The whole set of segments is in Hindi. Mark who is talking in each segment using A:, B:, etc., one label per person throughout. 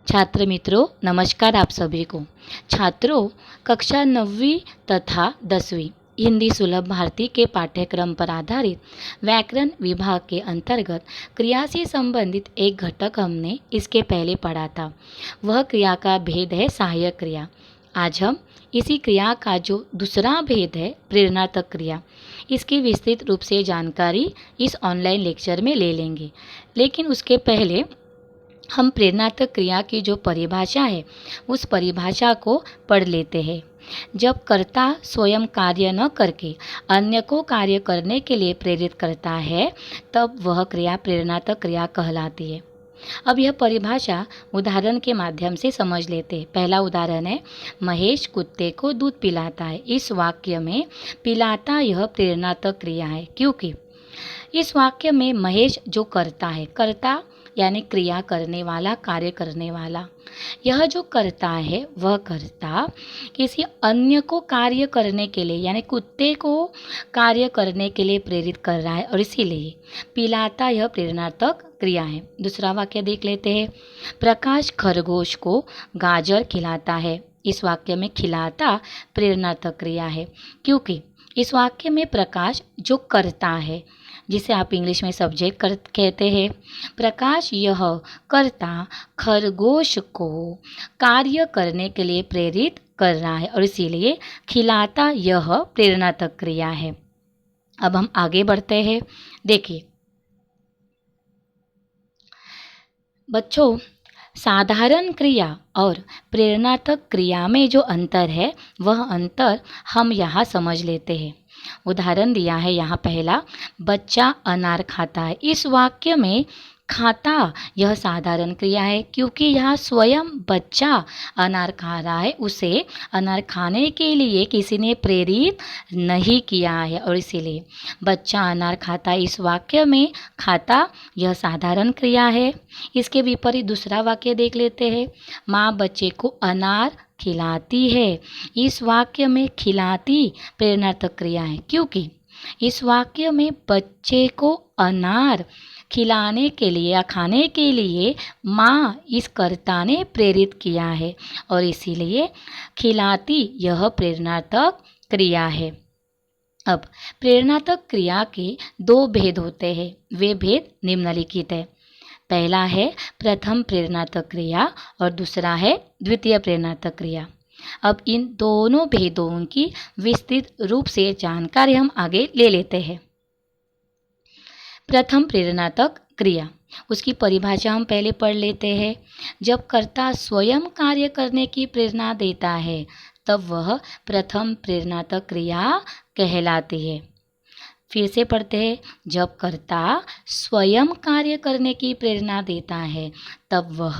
A: छात्र मित्रों, नमस्कार आप सभी को। छात्रों, कक्षा 9वीं तथा 10वीं हिंदी सुलभ भारती के पाठ्यक्रम पर आधारित व्याकरण विभाग के अंतर्गत क्रिया से संबंधित एक घटक हमने इसके पहले पढ़ा था। वह क्रिया का भेद है सहायक क्रिया। आज हम इसी क्रिया का जो दूसरा भेद है प्रेरणात्मक क्रिया, इसकी विस्तृत रूप से जानकारी इस ऑनलाइन लेक्चर में ले लेंगे। लेकिन उसके पहले हम प्रेरणात्मक क्रिया की जो परिभाषा है उस परिभाषा को पढ़ लेते हैं। जब कर्ता स्वयं कार्य न करके अन्य को कार्य करने के लिए प्रेरित करता है तब वह क्रिया प्रेरणात्मक क्रिया कहलाती है। अब यह परिभाषा उदाहरण के माध्यम से समझ लेते हैं। पहला उदाहरण है, महेश कुत्ते को दूध पिलाता है। इस वाक्य में पिलाता यह प्रेरणात्मक क्रिया है, क्योंकि इस वाक्य में महेश जो करता है, कर्ता यानी क्रिया करने वाला, कार्य करने वाला, यह जो करता है वह कर्ता किसी अन्य को कार्य करने के लिए यानी कुत्ते को कार्य करने के लिए प्रेरित कर रहा है और इसीलिए पिलाता यह प्रेरणात्मक क्रिया है। दूसरा वाक्य देख लेते हैं, प्रकाश खरगोश को गाजर खिलाता है। इस वाक्य में खिलाता प्रेरणात्मक क्रिया है, क्योंकि इस वाक्य में प्रकाश जो करता है, जिसे आप इंग्लिश में सब्जेक्ट कहते हैं, प्रकाश यह कर्ता खरगोश को कार्य करने के लिए प्रेरित कर रहा है और इसीलिए खिलाता यह प्रेरणात्मक क्रिया है। अब हम आगे बढ़ते हैं। देखिए बच्चों, साधारण क्रिया और प्रेरणात्मक क्रिया में जो अंतर है वह अंतर हम यहाँ समझ लेते हैं। उदाहरण दिया है यहाँ पहला, बच्चा अनार खाता है। इस वाक्य में खाता यह साधारण क्रिया है, क्योंकि यहाँ स्वयं बच्चा अनार खा रहा है, उसे अनार खाने के लिए किसी ने प्रेरित नहीं किया है और इसीलिए बच्चा अनार खाता है। इस वाक्य में खाता यह साधारण क्रिया है। इसके विपरीत दूसरा वाक्य देख लेते हैं, माँ बच्चे को अनार खिलाती है। इस वाक्य में खिलाती प्रेरणात्मक क्रिया है, क्योंकि इस वाक्य में बच्चे को अनार खिलाने के लिए या खाने के लिए माँ इस कर्ता ने प्रेरित किया है और इसीलिए खिलाती यह प्रेरणात्मक क्रिया है। अब प्रेरणात्मक क्रिया के दो भेद होते हैं। वे भेद निम्नलिखित है। पहला है प्रथम प्रेरणात्मक क्रिया और दूसरा है द्वितीय प्रेरणात्मक क्रिया। अब इन दोनों भेदों की विस्तृत रूप से जानकारी हम आगे ले लेते हैं। प्रथम प्रेरणात्मक क्रिया, उसकी परिभाषा हम पहले पढ़ लेते हैं। जब कर्ता स्वयं कार्य करने की प्रेरणा देता है तब वह प्रथम प्रेरणात्मक क्रिया कहलाती है। फिर से पढ़ते हैं, जब कर्ता स्वयं कार्य करने की प्रेरणा देता है तब वह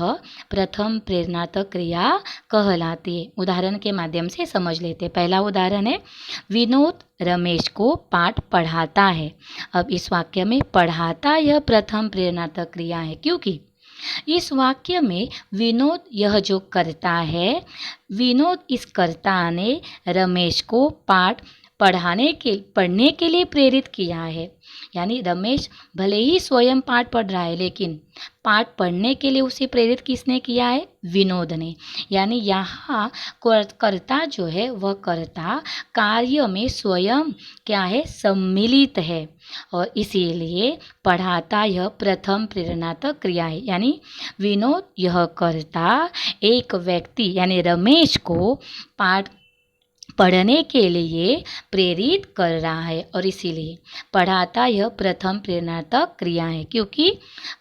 A: प्रथम प्रेरणात्मक क्रिया कहलाती है। उदाहरण के माध्यम से समझ लेते हैं। पहला उदाहरण है, विनोद रमेश को पाठ पढ़ाता है। अब इस वाक्य में पढ़ाता यह प्रथम प्रेरणात्मक क्रिया है, क्योंकि इस वाक्य में विनोद यह जो करता है, विनोद इस कर्ता ने रमेश को पाठ पढ़ने के लिए प्रेरित किया है। यानी रमेश भले ही स्वयं पाठ पढ़ रहा है, लेकिन पाठ पढ़ने के लिए उसे प्रेरित किसने किया है? विनोद ने। यानी यहाँ कर्ता जो है वह कर्ता कार्य में स्वयं क्या है? सम्मिलित है और इसीलिए पढ़ाता यह प्रथम प्रेरणात्मक क्रिया है। यानी विनोद यह कर्ता एक व्यक्ति यानी रमेश को पाठ पढ़ने के लिए प्रेरित कर रहा है और इसीलिए पढ़ाता यह प्रथम प्रेरणात्मक क्रिया है, क्योंकि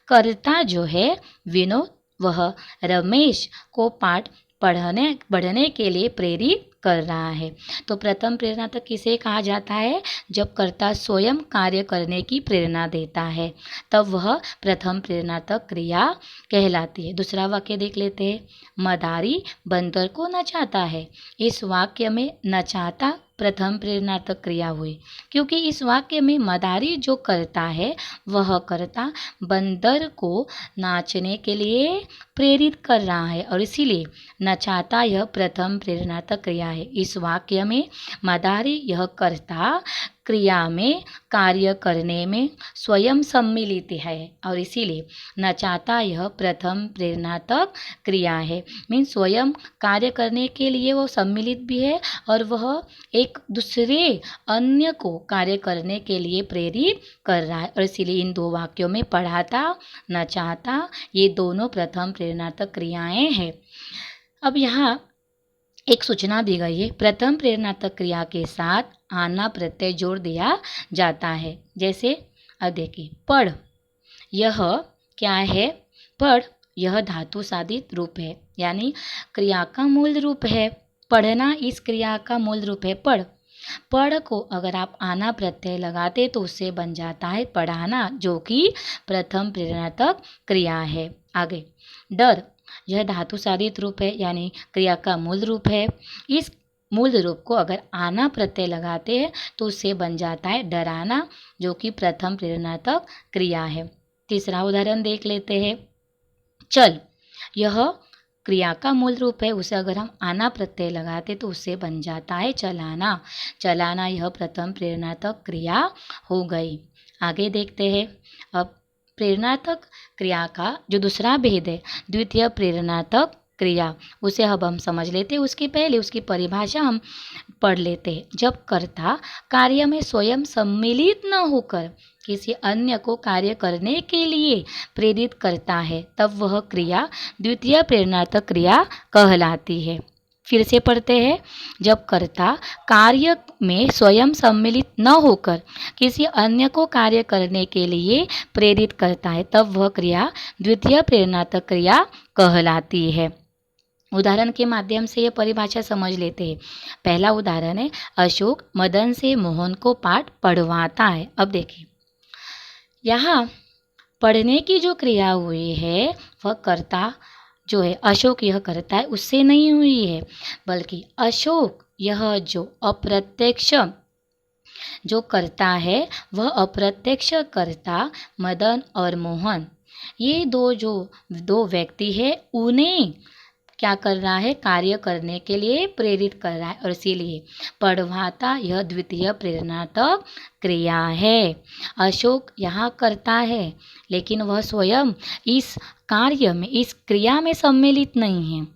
A: कर्ता जो है विनोद वह रमेश को पाठ पढ़ने के लिए प्रेरित कर रहा है। तो प्रथम प्रेरणात्मक किसे कहा जाता है? जब कर्ता स्वयं कार्य करने की प्रेरणा देता है तब वह प्रथम प्रेरणात्मक क्रिया कहलाती है। दूसरा वाक्य देख लेते हैं, मदारी बंदर को नचाता है। इस वाक्य में नचाता प्रथम प्रेरणात्मक क्रिया हुई, क्योंकि इस वाक्य में मदारी जो करता है वह कर्ता बंदर को नाचने के लिए प्रेरित कर रहा है और इसीलिए नचाता यह प्रथम प्रेरणात्मक क्रिया है। इस वाक्य में मदारी यह कर्ता क्रिया में कार्य करने में स्वयं सम्मिलित है और इसीलिए न चाहता यह प्रथम प्रेरणात्मक क्रिया है। मीन स्वयं कार्य करने के लिए वो सम्मिलित भी है और वह एक दूसरे अन्य को कार्य करने के लिए प्रेरित कर रहा है और इसीलिए इन दो वाक्यों में पढ़ाता न चाहता ये दोनों प्रथम प्रेरणात्मक क्रियाएं हैं। अब यहाँ एक सूचना दी गई है, प्रथम प्रेरणात्मक क्रिया के साथ आना प्रत्यय जोड़ दिया जाता है। जैसे अब देखिए, पढ़, यह क्या है? पढ़ यह धातु साधित रूप है, यानी क्रिया का मूल रूप है। पढ़ना इस क्रिया का मूल रूप है। पढ़, पढ़ को अगर आप आना प्रत्यय लगाते तो उससे बन जाता है पढ़ाना, जो कि प्रथम प्रेरणात्मक क्रिया है। आगे, डर, यह धातु साधित रूप है, यानी क्रिया का मूल रूप है। इस मूल रूप को अगर आना प्रत्यय लगाते हैं तो उससे बन जाता है डराना, जो कि प्रथम प्रेरणात्मक क्रिया है। तीसरा उदाहरण देख लेते हैं। चल, यह क्रिया का मूल रूप है, उसे अगर हम आना प्रत्यय लगाते तो उससे बन जाता है चलाना। चलाना यह प्रथम प्रेरणात्मक क्रिया हो गई। आगे देखते हैं। अब प्रेरणात्मक क्रिया का जो दूसरा भेद है, द्वितीय प्रेरणात्मक क्रिया, उसे अब हम समझ लेते हैं। उसके पहले उसकी परिभाषा हम पढ़ लेते हैं। जब कर्ता कार्य में स्वयं सम्मिलित न होकर किसी अन्य को कार्य करने के लिए प्रेरित करता है, तब वह क्रिया द्वितीय प्रेरणात्मक क्रिया कहलाती है। फिर से पढ़ते हैं। जब कर्ता कार्य में स्वयं सम्मिलित न होकर किसी अन्य को कार्य करने के लिए प्रेरित करता है, तब वह क्रिया द्वितीय प्रेरणात्मक क्रिया कहलाती है। उदाहरण के माध्यम से यह परिभाषा समझ लेते हैं। पहला उदाहरण है, अशोक मदन से मोहन को पाठ पढ़वाता है। अब देखिए, यहाँ पढ़ने की जो क्रिया हुई है वह कर्ता जो है अशोक यह करता है उससे नहीं हुई है, बल्कि अशोक यह जो अप्रत्यक्ष जो करता है वह अप्रत्यक्ष कर्ता मदन और मोहन, ये दो व्यक्ति है, उन्हें क्या कर रहा है? कार्य करने के लिए प्रेरित कर रहा है और इसीलिए पढ़वाता यह द्वितीय प्रेरणात्मक क्रिया है। अशोक यहाँ करता है लेकिन वह स्वयं इस कार्य में, इस क्रिया में सम्मिलित नहीं है।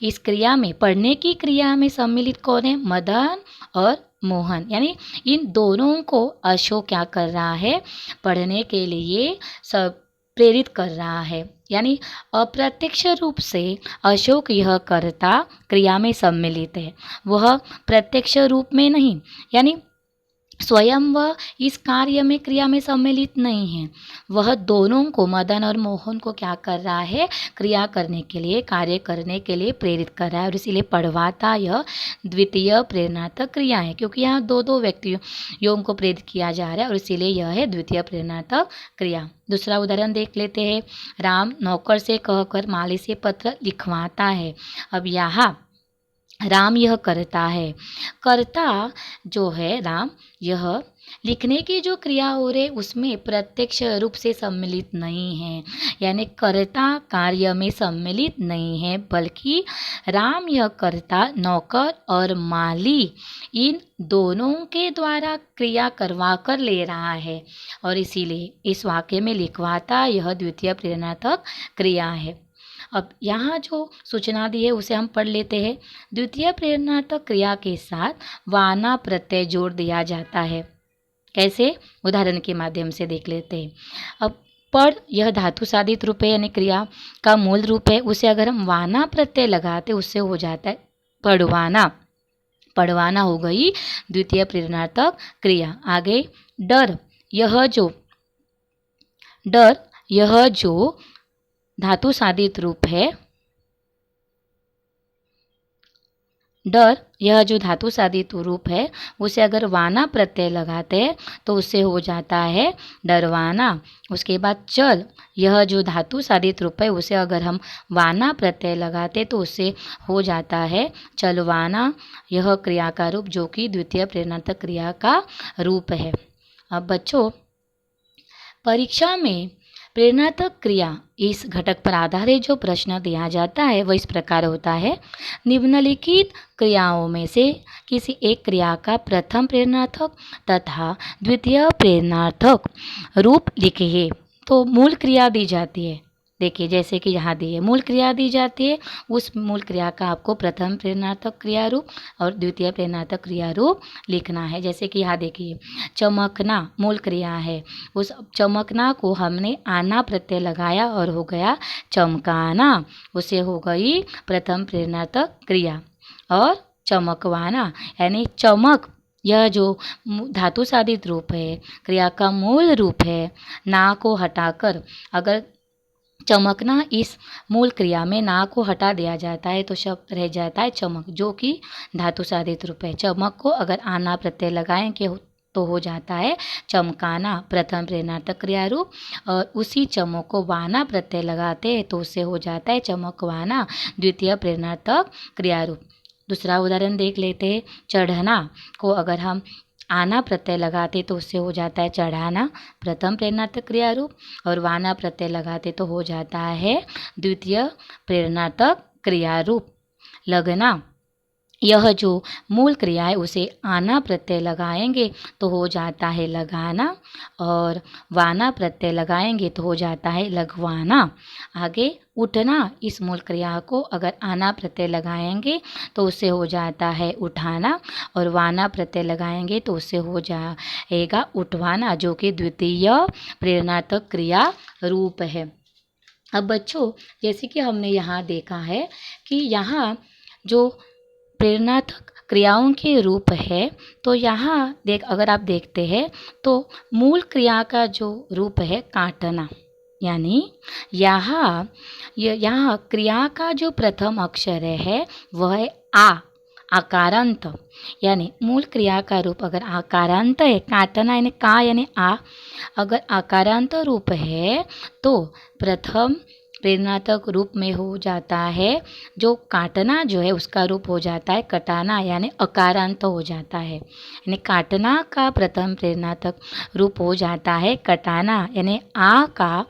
A: इस क्रिया में, पढ़ने की क्रिया में सम्मिलित कौन है? मदन और मोहन, यानी इन दोनों को अशोक क्या कर रहा है? पढ़ने के लिए सब प्रेरित कर रहा है। यानी अप्रत्यक्ष रूप से अशोक यह कर्ता क्रिया में सम्मिलित है, वह प्रत्यक्ष रूप में नहीं, यानी स्वयं वह इस कार्य में, क्रिया में सम्मिलित नहीं है। वह दोनों को, मदन और मोहन को क्या कर रहा है? क्रिया करने के लिए, कार्य करने के लिए प्रेरित कर रहा है और इसीलिए पढ़वाता यह द्वितीय प्रेरणात्मक क्रिया है, क्योंकि यहाँ दो व्यक्तियों को प्रेरित किया जा रहा है और इसीलिए यह है द्वितीय प्रेरणात्मक क्रिया। दूसरा उदाहरण देख लेते हैं। राम नौकर से कहकर माली से पत्र लिखवाता है। अब यहाँ राम यह करता है, कर्ता जो है राम, यह लिखने की जो क्रिया हो रही उसमें प्रत्यक्ष रूप से सम्मिलित नहीं है, यानी कर्ता कार्य में सम्मिलित नहीं है, बल्कि राम यह कर्ता नौकर और माली इन दोनों के द्वारा क्रिया करवा कर ले रहा है और इसीलिए इस वाक्य में लिखवाता यह द्वितीय प्रेरणात्मक क्रिया है। अब यहाँ जो सूचना दी है उसे हम पढ़ लेते हैं। द्वितीय प्रेरणात्मक क्रिया के साथ वाना प्रत्यय जोड़ दिया जाता है। कैसे? उदाहरण के माध्यम से देख लेते हैं। अब पढ़ यह धातु साधित रूप है, यानी क्रिया का मूल रूप है, उसे अगर हम वाना प्रत्यय लगाते उससे हो जाता है पढ़वाना। पढ़वाना हो गई द्वितीय प्रेरणात्मक क्रिया। आगे, डर यह जो धातु साधित रूप है, डर यह जो धातु साधित रूप है उसे अगर वाना प्रत्यय लगाते हैं तो उससे हो जाता है डरवाना। उसके बाद चल यह जो धातु साधित रूप है उसे अगर हम वाना प्रत्यय लगाते तो उससे हो जाता है चलवाना, यह क्रिया का रूप जो कि द्वितीय प्रेरणात्मक क्रिया का रूप है। अब बच्चों, परीक्षा में प्रेरणात्मक क्रिया इस घटक पर आधारित जो प्रश्न दिया जाता है वह इस प्रकार होता है। निम्नलिखित क्रियाओं में से किसी एक क्रिया का प्रथम प्रेरणार्थक तथा द्वितीय प्रेरणार्थक रूप लिखिए। तो मूल क्रिया दी जाती है, देखिए जैसे कि यहाँ दी है मूल क्रिया दी जाती है, उस मूल क्रिया का आपको प्रथम प्रेरणार्थक क्रिया रूप और द्वितीय प्रेरणार्थक क्रिया रूप लिखना है। जैसे कि यहाँ देखिए चमकना मूल क्रिया है, उस चमकना को हमने आना प्रत्यय लगाया और हो गया चमकाना, उसे हो गई प्रथम प्रेरणार्थक क्रिया। और चमकवाना यानी चमक, यह जो धातु साधित रूप है, क्रिया का मूल रूप है, ना को हटाकर अगर चमकना इस मूल क्रिया में ना को हटा दिया जाता है तो शब्द रह जाता है चमक, जो कि धातु साधित रूप है। चमक को अगर आना प्रत्यय लगाएंगे तो हो जाता है चमकाना प्रथम प्रेरणार्थक क्रिया रूप, और उसी चमक को वाना प्रत्यय लगाते हैं तो उससे हो जाता है चमकवाना द्वितीय प्रेरणार्थक क्रिया रूप। दूसरा उदाहरण देख लेते हैं। चढ़ना को अगर हम आना प्रत्यय लगाते तो उससे हो जाता है चढ़ाना प्रथम प्रेरणार्थक क्रिया रूप, और वाना प्रत्यय लगाते तो हो जाता है द्वितीय प्रेरणार्थक क्रिया रूप। लगना, यह जो मूल क्रिया है उसे आना प्रत्यय लगाएंगे तो हो जाता है लगाना, और वाना प्रत्यय लगाएंगे तो हो जाता है लगवाना। आगे उठना, इस मूल क्रिया को अगर आना प्रत्यय लगाएंगे तो उससे हो जाता है उठाना, और वाना प्रत्यय लगाएंगे तो उससे हो जाएगा उठवाना, जो कि द्वितीय प्रेरणार्थक क्रिया रूप है। अब बच्चों, जैसे कि हमने यहाँ देखा है कि यहाँ जो प्रेरणात्मक क्रियाओं के रूप है, तो यहाँ अगर आप देखते हैं तो मूल क्रिया का जो रूप है काटना, यानी यहाँ क्रिया का जो प्रथम अक्षर है वह है आ, आकारांत, यानी मूल क्रिया का रूप अगर आकारांत है, काटना यानी का यानी आ, अगर आकारांत रूप है तो प्रथम प्रेरणात्मक रूप में हो जाता है, जो काटना जो है उसका रूप हो जाता है कटाना, यानी अकारांत हो जाता है। यानी काटना का प्रथम प्रेरणात्मक रूप हो जाता है कटाना, यानी आ का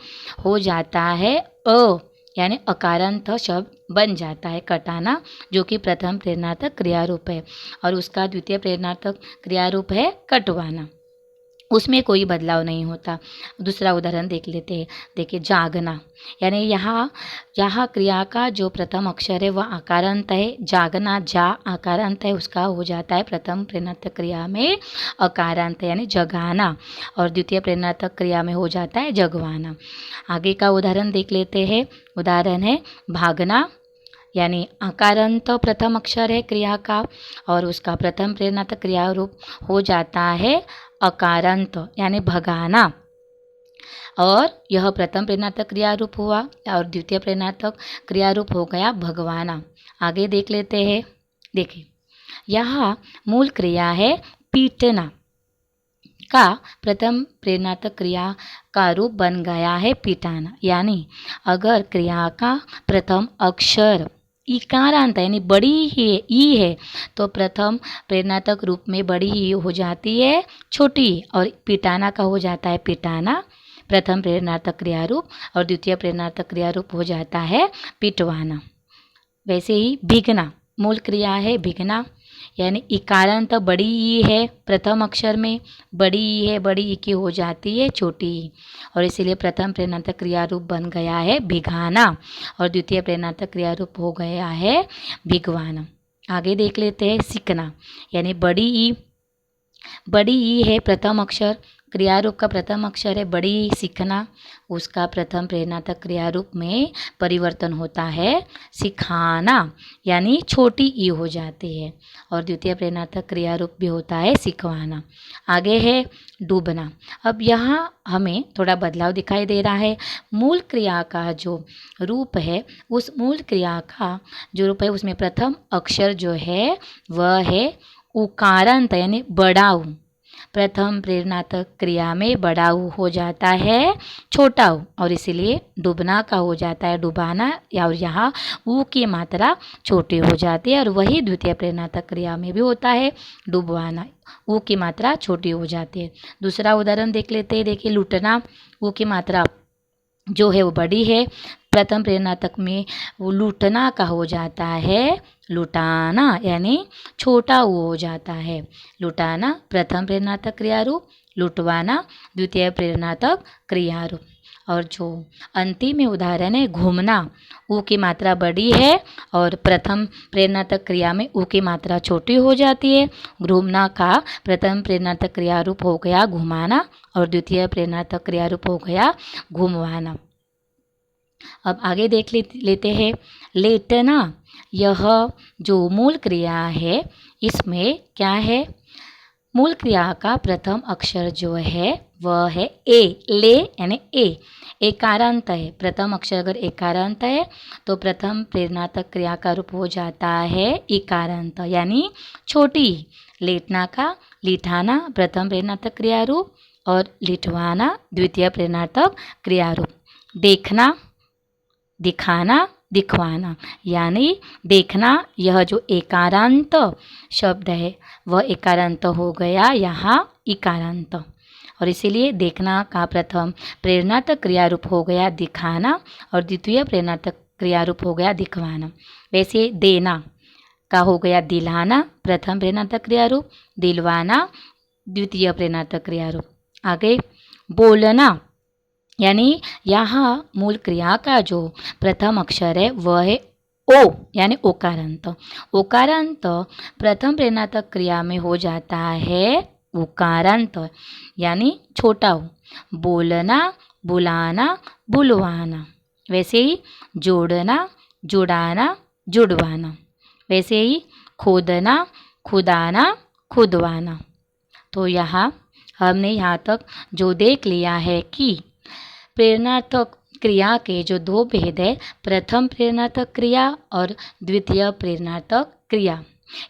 A: हो जाता है अ, यानी अकारांत शब्द बन जाता है कटाना, जो कि प्रथम प्रेरणात्मक क्रिया रूप है। और उसका द्वितीय प्रेरणात्मक क्रिया रूप है कटवाना, उसमें कोई बदलाव नहीं होता। दूसरा उदाहरण देख लेते हैं। देखिए जागना, यानी यहाँ क्रिया का जो प्रथम अक्षर है वह आकारांत है। जागना, जा आकारांत है, उसका हो जाता है प्रथम प्रेरणात्मक क्रिया में अकारांत यानी जगाना, और द्वितीय प्रेरणात्मक क्रिया में हो जाता है जगवाना। आगे का उदाहरण देख लेते हैं। उदाहरण है भागना, यानी आकारांत प्रथम अक्षर है क्रिया का, और उसका प्रथम प्रेरणात्मक क्रिया रूप हो जाता है अकारांत यानी भगाना, और यह प्रथम प्रेरणात्मक क्रिया रूप हुआ, और द्वितीय प्रेरणात्मक क्रिया रूप हो गया भगवाना। आगे देख लेते हैं। देखिए यहाँ मूल क्रिया है पीटना, का प्रथम प्रेरणात्मक क्रिया का रूप बन गया है पिटाना, यानी अगर क्रिया का प्रथम अक्षर इकारांत यानी बड़ी ही ई है तो प्रथम प्रेरणात्मक रूप में बड़ी ही हो जाती है छोटी, और पिटाना का हो जाता है पिटाना प्रथम प्रेरणात्मक क्रिया रूप, और द्वितीय प्रेरणात्मक क्रिया रूप हो जाता है पिटवाना। वैसे ही भीगना, मूल क्रिया है भीगना, यानी इकारांत बड़ी ई है प्रथम अक्षर में, बड़ी ई है, बड़ी ई की हो जाती है छोटी ई, और इसीलिए प्रथम प्रेरणात्मक क्रिया रूप बन गया है भिगाना, और द्वितीय प्रेरणात्मक क्रिया रूप हो गया है भिगवाना। आगे देख लेते हैं सीखना, यानी बड़ी ई है प्रथम अक्षर, क्रिया रूप का प्रथम अक्षर है बड़ी ई, सीखना, उसका प्रथम प्रेरणात्मक क्रिया रूप में परिवर्तन होता है सिखाना, यानी छोटी ई हो जाती है, और द्वितीय प्रेरणात्मक क्रिया रूप भी होता है सिखवाना। आगे है डूबना। अब यहाँ हमें थोड़ा बदलाव दिखाई दे रहा है। मूल क्रिया का जो रूप है, उस मूल क्रिया का जो रूप है उसमें प्रथम अक्षर जो है वह है उकारांत यानी बड़ाऊ, प्रथम प्रेरणात्मक क्रिया में बड़ाऊ हो जाता है छोटाऊ, और इसीलिए डूबना का हो जाता है डुबाना, और यहाँ ऊ की मात्रा छोटी हो जाती है, और वही द्वितीय प्रेरणात्मक क्रिया में भी होता है डुबवाना, ऊ की मात्रा छोटी हो जाती है। दूसरा उदाहरण देख लेते हैं। देखिए लूटना, ऊ की मात्रा जो है वो बड़ी है। प्रथम प्रेरणार्थक में वो लूटना का हो जाता है लुटाना, यानी छोटा वो हो जाता है। लुटाना प्रथम प्रेरणार्थक क्रिया रूप, लुटवाना द्वितीय प्रेरणार्थक क्रिया रूप। और जो अंतिम में उदाहरण है घूमना, ऊ की मात्रा बड़ी है और प्रथम प्रेरणार्थक क्रिया में ऊ की मात्रा छोटी हो जाती है। घूमना का प्रथम प्रेरणार्थक क्रिया रूप हो गया घुमाना और द्वितीय प्रेरणार्थक क्रिया रूप हो गया घुमवाना। अब आगे देख लेते हैं लेटना। यह जो मूल क्रिया है इसमें क्या है, मूल क्रिया का प्रथम अक्षर जो है वह है ए, ले यानी ए, एकारांत है। प्रथम अक्षर अगर एकारांत है तो प्रथम प्रेरणार्थक क्रिया का रूप हो जाता है इकारांत, यानी छोटी। लेटना का लिठाना प्रथम प्रेरणार्थक क्रिया रूप और लिठवाना द्वितीय प्रेरणार्थक क्रिया रूप। देखना, दिखाना, दिखवाना, यानी देखना यह जो एकारांत शब्द है वह एकारांत हो गया यहाँ इकारांत, और इसीलिए देखना का प्रथम प्रेरणार्थक क्रिया रूप हो गया दिखाना और द्वितीय प्रेरणार्थक क्रिया रूप हो गया दिखवाना। वैसे देना का हो गया दिलाना प्रथम प्रेरणार्थक क्रिया रूप, दिलवाना द्वितीय प्रेरणार्थक क्रिया रूप। आगे बोलना, यानी यहाँ मूल क्रिया का जो प्रथम अक्षर है वह है ओ, यानी ओकारांत। ओकारांत प्रथम प्रेरणार्थक क्रिया में हो जाता है उकारांत, यानी छोटा हो। बोलना, बुलाना, बुलवाना। वैसे ही जोड़ना, जुड़ाना, जुड़वाना। वैसे ही खोदना, खुदाना, खुदवाना। तो हमने यहाँ तक जो देख लिया है कि प्रेरणार्थक क्रिया के जो दो भेद है, प्रथम प्रेरणार्थक क्रिया और द्वितीय प्रेरणार्थक क्रिया,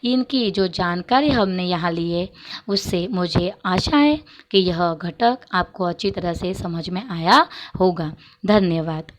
A: इनकी जो जानकारी हमने यहाँ ली है उससे मुझे आशा है कि यह घटक आपको अच्छी तरह से समझ में आया होगा। धन्यवाद।